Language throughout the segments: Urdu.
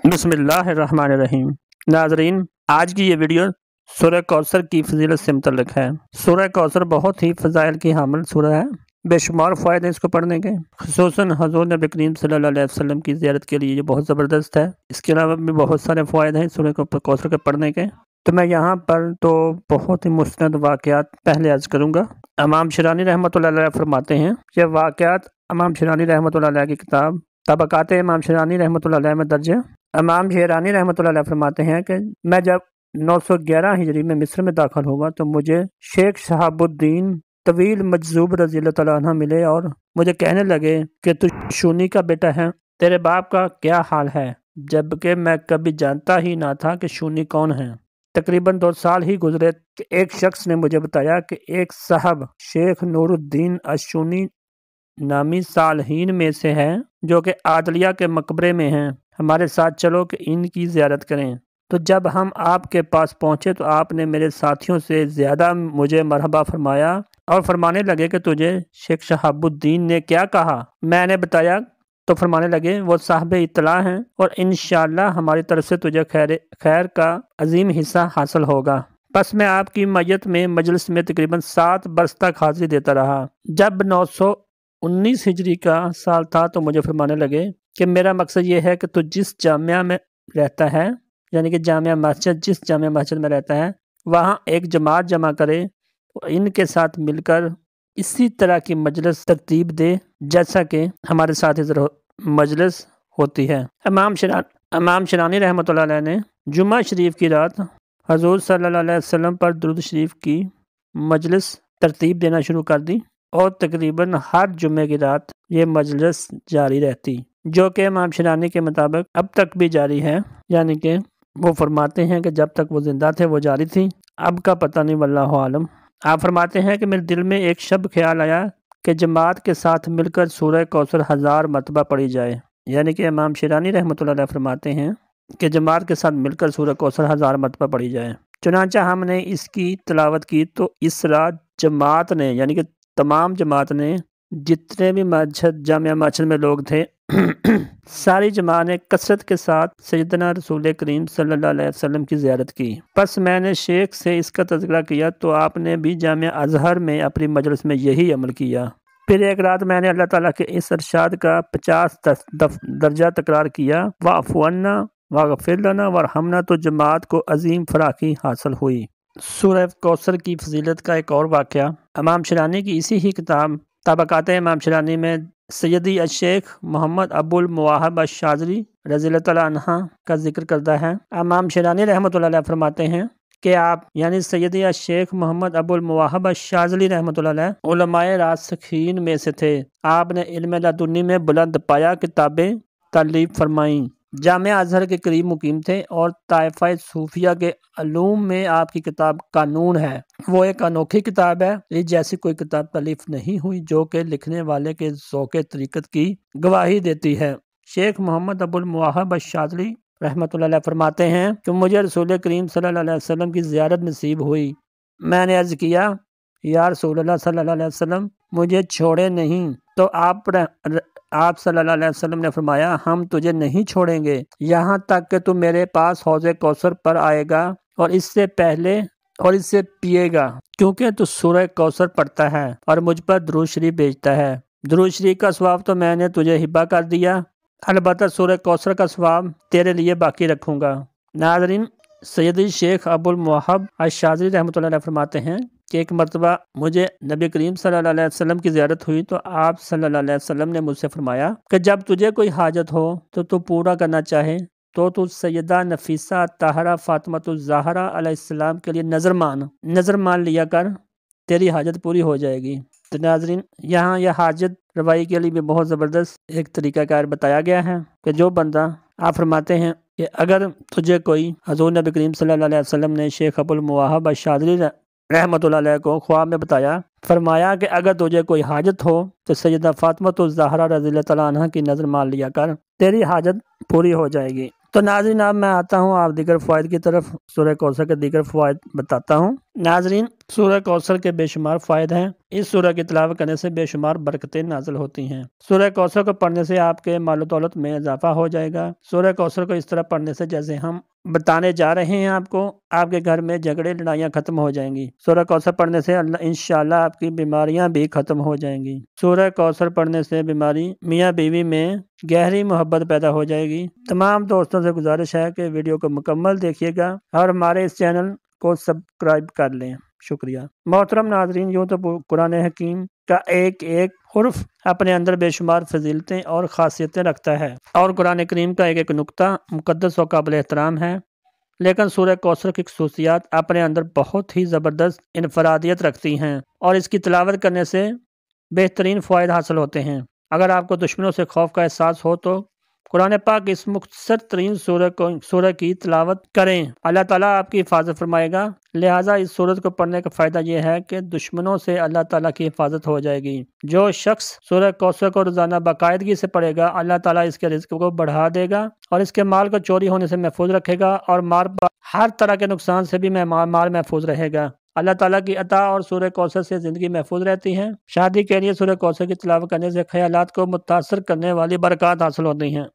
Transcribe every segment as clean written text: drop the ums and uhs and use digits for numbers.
بسم اللہ الرحمن الرحیم۔ ناظرین، آج کی یہ ویڈیو سورہ کوثر کی فضیلت سے متعلق ہے۔ سورہ کوثر بہت ہی فضائل کی حامل سورہ ہے، بے شمار فوائد ہیں اس کو پڑھنے کے، خصوصاً حضور نبی کریم صلی اللہ علیہ وسلم کی زیارت کے لیے یہ بہت زبردست ہے۔ اس کے علاوہ بھی بہت سارے فوائد ہیں سورہ کوثر کے پڑھنے کے، تو میں یہاں پر تو بہت ہی مستند واقعات پہلے عرض کروں گا۔ امام شرانی رحمۃ اللہ علیہ فرماتے ہیں کہ واقعات امام شرانی رحمۃ اللہ علیہ کی کتاب طبقات امام شرانی رحمۃ اللہ علیہ میں درج ہے۔ امام شیرانی رحمۃ اللہ علیہ فرماتے ہیں کہ میں جب 911 ہجری میں مصر میں داخل ہوا تو مجھے شیخ شہاب الدین طویل مجذوب رضی اللہ تعالیٰ عنہ ملے اور مجھے کہنے لگے کہ تو شونی کا بیٹا ہے، تیرے باپ کا کیا حال ہے؟ جبکہ میں کبھی جانتا ہی نہ تھا کہ شونی کون ہے۔ تقریباً 2 سال ہی گزرے کہ ایک شخص نے مجھے بتایا کہ ایک صاحب شیخ نور الدین الشونی نامی صالحین میں سے ہے جو کہ عادلیہ کے مقبرے میں ہیں، ہمارے ساتھ چلو کہ ان کی زیارت کریں۔ تو جب ہم آپ کے پاس پہنچے تو آپ نے میرے ساتھیوں سے زیادہ مجھے مرحبا فرمایا اور فرمانے لگے کہ تجھے شیخ شہاب الدین نے کیا کہا؟ میں نے بتایا تو فرمانے لگے وہ صاحب اطلاع ہیں اور انشاءاللہ ہماری طرف سے تجھے خیر کا عظیم حصہ حاصل ہوگا۔ بس میں آپ کی میت میں مجلس میں تقریباً 7 برس تک حاضری دیتا رہا۔ جب 919 ہجری کا سال تھا تو مجھے فرمانے لگے کہ میرا مقصد یہ ہے کہ تو جس جامعہ میں رہتا ہے، یعنی کہ جامعہ مسجد، جس جامعہ مسجد میں رہتا ہے وہاں ایک جماعت جمع کرے اور ان کے ساتھ مل کر اسی طرح کی مجلس ترتیب دے جیسا کہ ہمارے ساتھ ادھر مجلس ہوتی ہے۔ امام شرانی رحمۃ اللہ علیہ نے جمعہ شریف کی رات حضور صلی اللہ علیہ وسلم پر درود شریف کی مجلس ترتیب دینا شروع کر دی اور تقریباً ہر جمعے کی رات یہ مجلس جاری رہتی، جو کہ امام شرانی کے مطابق اب تک بھی جاری ہے، یعنی کہ وہ فرماتے ہیں کہ جب تک وہ زندہ تھے وہ جاری تھی، اب کا پتہ نہیں، واللہ عالم۔ آپ فرماتے ہیں کہ میرے دل میں ایک شب خیال آیا کہ جماعت کے ساتھ مل کر سورہ کوثر 1000 مرتبہ پڑھی جائے، یعنی کہ امام شرانی رحمۃ اللہ علیہ فرماتے ہیں کہ جماعت کے ساتھ مل کر سورہ کوثر 1000 مرتبہ پڑھی جائے۔ چنانچہ ہم نے اس کی تلاوت کی تو اس رات جماعت نے، یعنی کہ تمام جماعت نے، جتنے بھی جامعہ مسجد میں لوگ تھے ساری جماعت نے کثرت کے ساتھ سیدنا رسول کریم صلی اللہ علیہ وسلم کی زیارت کی۔ پس میں نے شیخ سے اس کا تذکرہ کیا تو آپ نے بھی جامعہ ازہر میں اپنی مجلس میں یہی عمل کیا۔ پھر ایک رات میں نے اللہ تعالیٰ کے اس ارشاد کا 50 درجہ تکرار کیا، واعف عنا واغفر لنا وارحمنا، تو جماعت کو عظیم فراخی حاصل ہوئی۔ سورہ کوثر کی فضیلت کا ایک اور واقعہ امام شرانی کی اسی ہی کتاب طبقات امام شرانی میں سیدی الشیخ محمد ابو المواہب الشاذلی رضی اللہ تعالیٰ عنہ کا ذکر کردہ ہے۔ امام شرانی رحمۃ اللہ علیہ فرماتے ہیں کہ آپ، یعنی سیدی الشیخ محمد ابو المواہب الشاذلی رحمۃ اللہ علیہ علماء راسخین میں سے تھے۔ آپ نے علم لدنی میں بلند پایا کتابیں تالیف فرمائیں، جامعہ ازہر کے قریب مقیم تھے اور طائفہ صوفیہ کے علوم میں آپ کی کتاب قانون ہے۔ وہ ایک انوکھی کتاب ہے، اس جیسی کوئی کتاب تالیف نہیں ہوئی جو کہ لکھنے والے کے ذوق طریقت کی گواہی دیتی ہے۔ شیخ محمد ابو المواہب الشاذلی رحمۃ اللہ علیہ فرماتے ہیں کہ مجھے رسول کریم صلی اللہ علیہ وسلم کی زیارت نصیب ہوئی۔ میں نے عرض کیا، یا رسول اللہ صلی اللہ علیہ وسلم مجھے چھوڑے نہیں، تو آپ صلی اللہ علیہ وسلم نے فرمایا، ہم تجھے نہیں چھوڑیں گے یہاں تک کہ تو میرے پاس حوض کوثر پر آئے گا اور اس سے پہلے اور اس سے پیے گا، کیونکہ تو سورہ کوثر پڑھتا ہے اور مجھ پر درود شریف بھیجتا ہے۔ درود شریف کا ثواب تو میں نے تجھے ہبہ کر دیا، البتہ سورہ کوثر کا ثواب تیرے لیے باقی رکھوں گا۔ ناظرین، سیدی شیخ ابو المواہب الشاذلی رحمۃ اللہ علیہ فرماتے ہیں کہ ایک مرتبہ مجھے نبی کریم صلی اللہ علیہ وسلم کی زیارت ہوئی تو آپ صلی اللہ علیہ وسلم نے مجھ سے فرمایا کہ جب تجھے کوئی حاجت ہو تو پورا کرنا چاہے تو سیدہ نفیسہ طاہرہ فاطمہ الزہرا علیہ السلام کے لیے نظر مان لیا کر، تیری حاجت پوری ہو جائے گی۔ تو ناظرین، یہاں یہ حاجت روائی کے لیے بھی بہت زبردست ایک طریقہ کار بتایا گیا ہے کہ جو بندہ، آپ فرماتے ہیں کہ اگر تجھے کوئی، حضور نبی کریم صلی اللہ علیہ وسلم نے شیخ ابو المواہب الشاذلی رحمۃ اللہ علیہ کو خواب میں بتایا، فرمایا کہ اگر تجھے کوئی حاجت ہو تو سیدہ فاطمہ الزہرا رضی اللہ تعالیٰ عنہ کی نظر مان لیا کر، تیری حاجت پوری ہو جائے گی۔ تو ناظرین اب میں آتا ہوں آپ دیگر فوائد کی طرف، سورہ کوثر کے دیگر فوائد بتاتا ہوں۔ ناظرین سورہ کوثر کے بے شمار فوائد ہیں، اس سورہ کی تلاوت کرنے سے بے شمار برکتیں نازل ہوتی ہیں۔ سورہ کوثر کو پڑھنے سے آپ کے مال و دولت میں اضافہ ہو جائے گا۔ سورہ کوثر کو اس طرح پڑھنے سے جیسے ہم بتانے جا رہے ہیں آپ کو، آپ کے گھر میں جھگڑے لڑائیاں ختم ہو جائیں گی۔ سورہ کوثر پڑھنے سے انشاءاللہ آپ کی بیماریاں بھی ختم ہو جائیں گی۔ سورہ کوثر پڑھنے سے بیماری میاں بیوی میں گہری محبت پیدا ہو جائے گی۔ تمام دوستوں سے گزارش ہے کہ ویڈیو کو مکمل دیکھیے گا اور ہمارے اس چینل کو سبسکرائب کر لیں۔ شکریہ۔ محترم ناظرین، یوں تو قرآن حکیم کا ایک ایک حرف اپنے اندر بے شمار فضیلتیں اور خاصیتیں رکھتا ہے، اور قرآن کریم کا ایک ایک نقطہ مقدس و قابل احترام ہے، لیکن سورہ کوثر کی خصوصیات اپنے اندر بہت ہی زبردست انفرادیت رکھتی ہیں اور اس کی تلاوت کرنے سے بہترین فوائد حاصل ہوتے ہیں۔ اگر آپ کو دشمنوں سے خوف کا احساس ہو تو قرآن پاک اس مختصر ترین سورہ کی تلاوت کریں، اللہ تعالیٰ آپ کی حفاظت فرمائے گا۔ لہٰذا اس سورت کو پڑھنے کا فائدہ یہ ہے کہ دشمنوں سے اللہ تعالیٰ کی حفاظت ہو جائے گی۔ جو شخص سورہ کوثر کو روزانہ باقاعدگی سے پڑھے گا، اللہ تعالیٰ اس کے رزق کو بڑھا دے گا اور اس کے مال کو چوری ہونے سے محفوظ رکھے گا، اور ہر طرح کے نقصان سے بھی مال محفوظ رہے گا۔ اللہ تعالیٰ کی عطا اور سورہ کوثر سے زندگی محفوظ رہتی ہے۔ شادی کے لیے سورہ کوثر کی تلاوت کرنے سے خیالات کو متاثر کرنے والی برکات حاصل ہوتی ہیں۔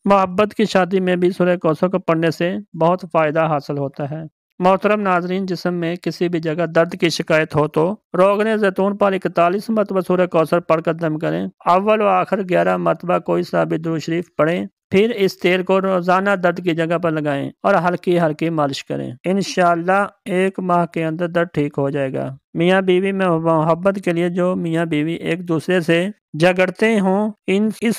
محبت کی شادی میں بھی سورہ کوثر کو پڑھنے سے بہت فائدہ حاصل ہوتا ہے۔ محترم ناظرین، جسم میں کسی بھی جگہ درد کی شکایت ہو تو روغن زیتون پر 41 مرتبہ سورہ کوثر پڑھ کر دم کریں۔ اول و آخر 11 مرتبہ کوئی سا بھی درود شریف پڑھیں، پھر اس تیل کو روزانہ درد کی جگہ پر لگائیں اور ہلکی ہلکی مالش کریں۔ انشاءاللہ 1 ماہ کے اندر درد ٹھیک ہو جائے گا۔ میاں بیوی میں محبت کے لیے جو میاں بیوی ایک دوسرے سے جھگڑتے ہوں، اس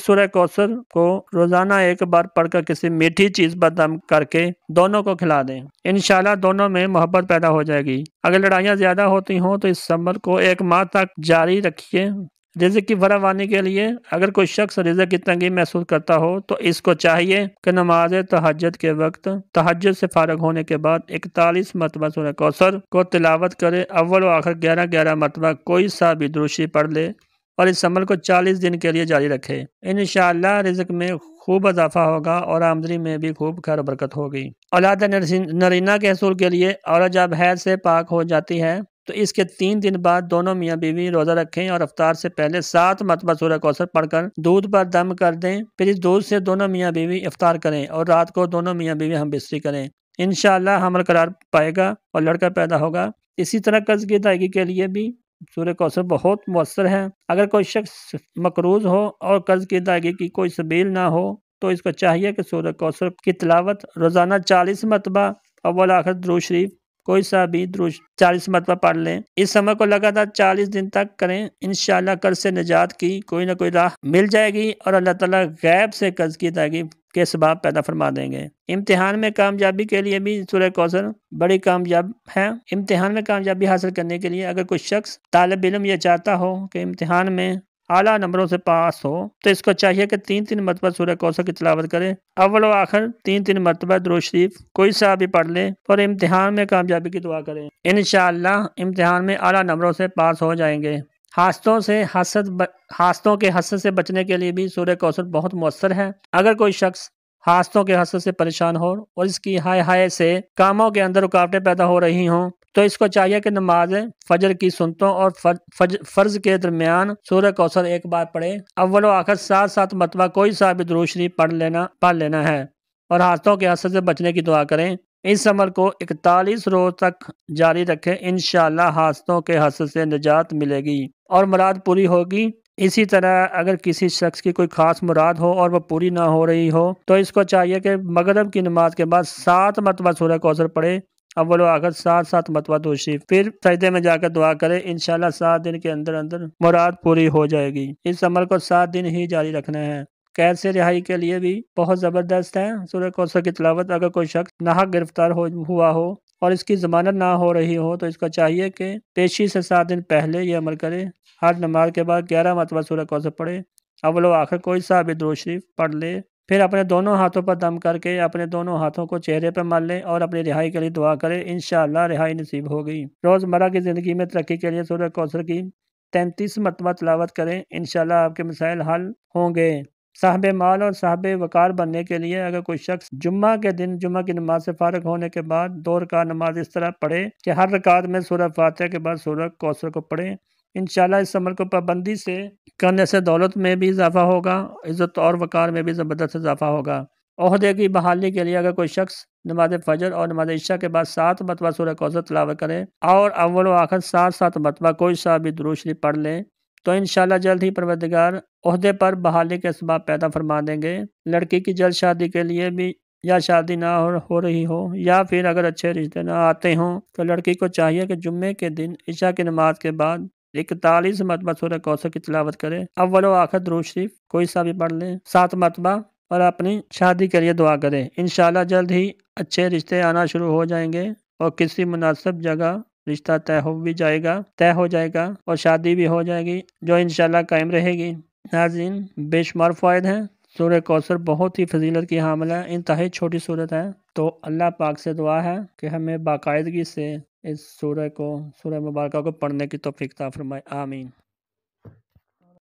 سورہ کوثر کو روزانہ 1 بار پڑھ کر کسی میٹھی چیز پر دم کر کے دونوں کو کھلا دیں۔ انشاءاللہ دونوں میں محبت پیدا ہو جائے گی۔ اگر لڑائیاں زیادہ ہوتی ہوں تو اس عمل کو 1 ماہ تک جاری رکھیے۔ رزق کی فراوانی کے لیے اگر کوئی شخص رزق کی تنگی محسوس کرتا ہو تو اس کو چاہیے کہ نماز تہجد کے وقت تہجد سے فارغ ہونے کے بعد 41 مرتبہ سورہ کوثر کو تلاوت کرے، اول و آخر 11 مرتبہ کوئی سا بھی درود شریف پڑھ لے اور اس عمل کو 40 دن کے لیے جاری رکھے۔ انشاءاللہ رزق میں خوب اضافہ ہوگا اور آمدنی میں بھی خوب خیر و برکت ہوگی۔ اولاد نرینہ کے حصول کے لیے عورت جب حیض سے پاک ہو جاتی ہے تو اس کے 3 دن بعد دونوں میاں بیوی روزہ رکھیں اور افطار سے پہلے 7 مرتبہ سورہ کوثر پڑھ کر دودھ پر دم کر دیں، پھر اس دودھ سے دونوں میاں بیوی افطار کریں اور رات کو دونوں میاں بیوی ہم بستری کریں۔ انشاءاللہ حمل قرار پائے گا اور لڑکا پیدا ہوگا۔ اسی طرح قرض کی ادائیگی کے لیے بھی سورہ کوثر بہت مؤثر ہے۔ اگر کوئی شخص مقروض ہو اور قرض کی ادائیگی کی کوئی سبیل نہ ہو تو اس کو چاہیے کہ سورہ کوثر کی تلاوت روزانہ 40 مرتبہ اول آخر درود شریف کوئی سا بھی درود 40 مرتبہ پڑھ لیں۔ اس عمل کو لگاتار 40 دن تک کریں، انشاءاللہ قرض سے نجات کی کوئی نہ کوئی راہ مل جائے گی اور اللہ تعالیٰ غیب سے قرض کی ادائیگی کے اسباب پیدا فرما دیں گے۔ امتحان میں کامیابی کے لیے بھی سورہ کوثر بڑی کامیاب ہے۔ امتحان میں کامیابی حاصل کرنے کے لیے اگر کوئی شخص طالب علم یہ چاہتا ہو کہ امتحان میں اعلیٰ نمبروں سے پاس ہو تو اس کو چاہیے کہ 3 مرتبہ سورہ کوثر کی تلاوت کرے، اول و آخر 3 مرتبہ درود شریف کوئی سا بھی پڑھ لے اور امتحان میں کامیابی کی دعا کریں۔ انشاءاللہ امتحان میں اعلیٰ نمبروں سے پاس ہو جائیں گے۔ حاسدوں کے حسد سے بچنے کے لیے بھی سورہ کوثر بہت مؤثر ہے۔ اگر کوئی شخص حاسدوں کے حسد سے پریشان ہو اور اس کی ہائے سے کاموں کے اندر رکاوٹیں پیدا ہو رہی ہوں تو اس کو چاہیے کہ نماز فجر کی سنتوں اور فرض کے درمیان سورہ کوثر 1 بار پڑھے، اول و آخر 7 مرتبہ کوئی سا بھی درود شریف پڑھ لینا ہے اور حاسدوں کے حسد سے بچنے کی دعا کریں۔ اس عمل کو 41 روز تک جاری رکھیں، انشاءاللہ حاسدوں کے حسد سے نجات ملے گی اور مراد پوری ہوگی۔ اسی طرح اگر کسی شخص کی کوئی خاص مراد ہو اور وہ پوری نہ ہو رہی ہو تو اس کو چاہیے کہ مغرب کی نماز کے بعد 7 مرتبہ سورہ کوثر پڑھے، اول و آخر 7 مرتبہ درود شریف، پھر سجدے میں جا کر دعا کرے، انشاءاللہ 7 دن کے اندر مراد پوری ہو جائے گی۔ اس عمل کو 7 دن ہی جاری رکھنا ہے۔ قید سے رہائی کے لیے بھی بہت زبردست ہے سورہ کوثر کی تلاوت۔ اگر کوئی شخص ناحق گرفتار ہوا ہو اور اس کی ضمانت نہ ہو رہی ہو تو اس کو چاہیے کہ پیشی سے 7 دن پہلے یہ عمل کرے، ہر نماز کے بعد 11 مرتبہ سورہ کوثر پڑھے، اول و آخر کوئی سا بھی درود شریف پڑھ لے، پھر اپنے دونوں ہاتھوں پر دم کر کے اپنے دونوں ہاتھوں کو چہرے پر مل لے اور اپنی رہائی کے لیے دعا کرے، انشاءاللہ رہائی نصیب ہوگی۔ روزمرہ کی زندگی میں ترقی کے لیے سورہ کوثر کی 33 مرتبہ تلاوت کریں، انشاءاللہ آپ کے مسائل حل ہوں گے۔ صاحب مال اور صاحب وقار بننے کے لیے اگر کوئی شخص جمعہ کے دن جمعہ کی نماز سے فارغ ہونے کے بعد 2 رکعت نماز اس طرح پڑھے کہ ہر رکعت میں سورہ فاتحہ کے بعد سورہ کوثر کو پڑھے، انشاءاللہ اس عمل کو پابندی سے کرنے سے دولت میں بھی اضافہ ہوگا، عزت اور وقار میں بھی زبردست اضافہ ہوگا۔ عہدے کی بحالی کے لیے اگر کوئی شخص نماز فجر اور نماز عشاء کے بعد 7 مرتبہ سورہ کوثر تلاوت کرے اور اول و آخر 7 مرتبہ کوئی سا بھی درود شریف پڑھ لے تو انشاءاللہ جلد ہی پروردگار عہدے پر بحالی کے اسباب پیدا فرما دیں گے۔ لڑکی کی جلد شادی کے لیے بھی یا شادی نہ ہو رہی ہو یا پھر اگر اچھے رشتے نہ آتے ہوں تو لڑکی کو چاہیے کہ جمعے کے دن عشاء کی نماز کے بعد 41 مرتبہ سورہ کوثر کی تلاوت کرے، اول و آخر درود شریف کوئی سا بھی پڑھ لیں 7 مرتبہ اور اپنی شادی کے لیے دعا کرے۔ انشاءاللہ جلد ہی اچھے رشتے آنا شروع ہو جائیں گے اور کسی مناسب جگہ رشتہ طے ہو جائے گا اور شادی بھی ہو جائے گی جو انشاءاللہ قائم رہے گی۔ ناظرین، بے شمار فوائد ہیں۔ سورہ کوثر بہت ہی فضیلت کی حامل ہے، انتہائی چھوٹی سورت ہے، تو اللہ پاک سے دعا ہے کہ ہمیں باقاعدگی سے اس سورہ مبارکہ کو پڑھنے کی توفیق عطا فرمائے، آمین۔